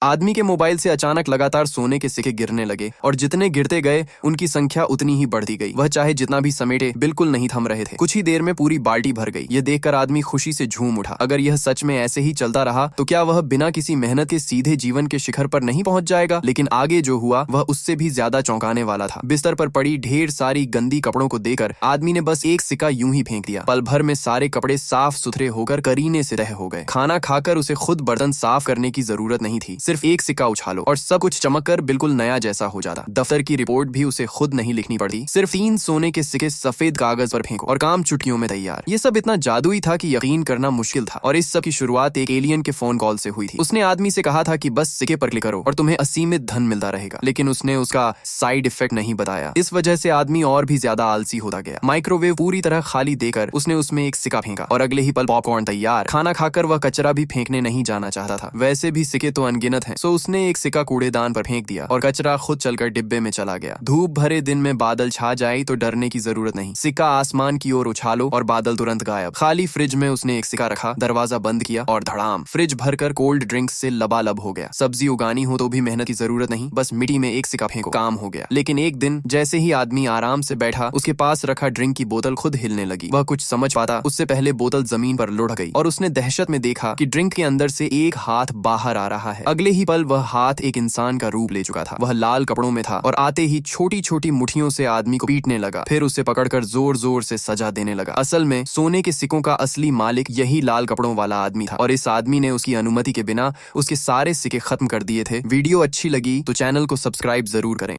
आदमी के मोबाइल से अचानक लगातार सोने के सिक्के गिरने लगे और जितने गिरते गए उनकी संख्या उतनी ही बढ़ती गई। वह चाहे जितना भी समेटे बिल्कुल नहीं थम रहे थे। कुछ ही देर में पूरी बाल्टी भर गई। यह देखकर आदमी खुशी से झूम उठा। अगर यह सच में ऐसे ही चलता रहा तो क्या वह बिना किसी मेहनत के सीधे जीवन के शिखर पर नहीं पहुंच जाएगा? लेकिन आगे जो हुआ वह उससे भी ज्यादा चौंकाने वाला था। बिस्तर पर पड़ी ढेर सारी गंदी कपड़ों को देखकर आदमी ने बस एक सिक्का यूं ही फेंक दिया। पल भर में सारे कपड़े साफ सुथरे होकर करीने से तह हो गए। खाना खाकर उसे खुद बर्तन साफ करने की जरूरत नहीं थी। सिर्फ एक सिक्का उछालो और सब कुछ चमककर बिल्कुल नया जैसा हो जाता। दफ्तर की रिपोर्ट भी उसे खुद नहीं लिखनी पड़ती। सिर्फ 3 सोने के सिक्के सफेद कागज पर फेंको और काम चुटकियों में तैयार। ये सब इतना जादुई था कि यकीन करना मुश्किल था। और इस सब की शुरुआत एक एलियन के फोन कॉल से हुई थी। उसने आदमी से कहा था कि बस सिक्के पर क्लिक करो और तुम्हें असीमित धन मिलता रहेगा। लेकिन उसने उसका साइड इफेक्ट नहीं बताया। इस वजह से आदमी और भी ज्यादा आलसी होता गया। माइक्रोवेव पूरी तरह खाली देकर उसने उसमें एक सिक्का फेंका और अगले ही पल पॉपकॉर्न तैयार। खाना खाकर वह कचरा भी फेंकने नहीं जाना चाहता था। वैसे भी सिक्के तो अनगिनत हैं, सो उसने एक सिक्का कूड़ेदान पर फेंक दिया और कचरा खुद चलकर डिब्बे में चला गया। धूप भरे दिन में बादल छा जाए तो डरने की जरूरत नहीं। सिक्का आसमान की ओर उछालो और बादल तुरंत गायब। खाली फ्रिज में उसने एक सिक्का रखा, दरवाजा बंद किया और धड़ाम, फ्रिज भरकर कोल्ड ड्रिंक्स से लबालब हो गया। सब्जी उगानी हो तो भी मेहनत की जरूरत नहीं, बस मिट्टी में एक सिक्का फेंको, काम हो गया। लेकिन एक दिन जैसे ही आदमी आराम से बैठा, उसके पास रखा ड्रिंक की बोतल खुद हिलने लगी। वह कुछ समझ पाता उससे पहले बोतल जमीन पर लुढ़क गई और उसने दहशत में देखा कि ड्रिंक के अंदर से एक हाथ बाहर आ रहा है। अगले ही पल वह हाथ एक इंसान का रूप ले चुका था। वह लाल कपड़ों में था और आते ही छोटी छोटी मुट्ठियों से आदमी को पीटने लगा। फिर उसे पकड़कर जोर जोर से सजा देने लगा। असल में सोने के सिक्कों का असली मालिक यही लाल कपड़ों वाला आदमी था और इस आदमी ने उसकी अनुमति के बिना उसके सारे सिक्के खत्म कर दिए थे। वीडियो अच्छी लगी तो चैनल को सब्सक्राइब जरूर करें।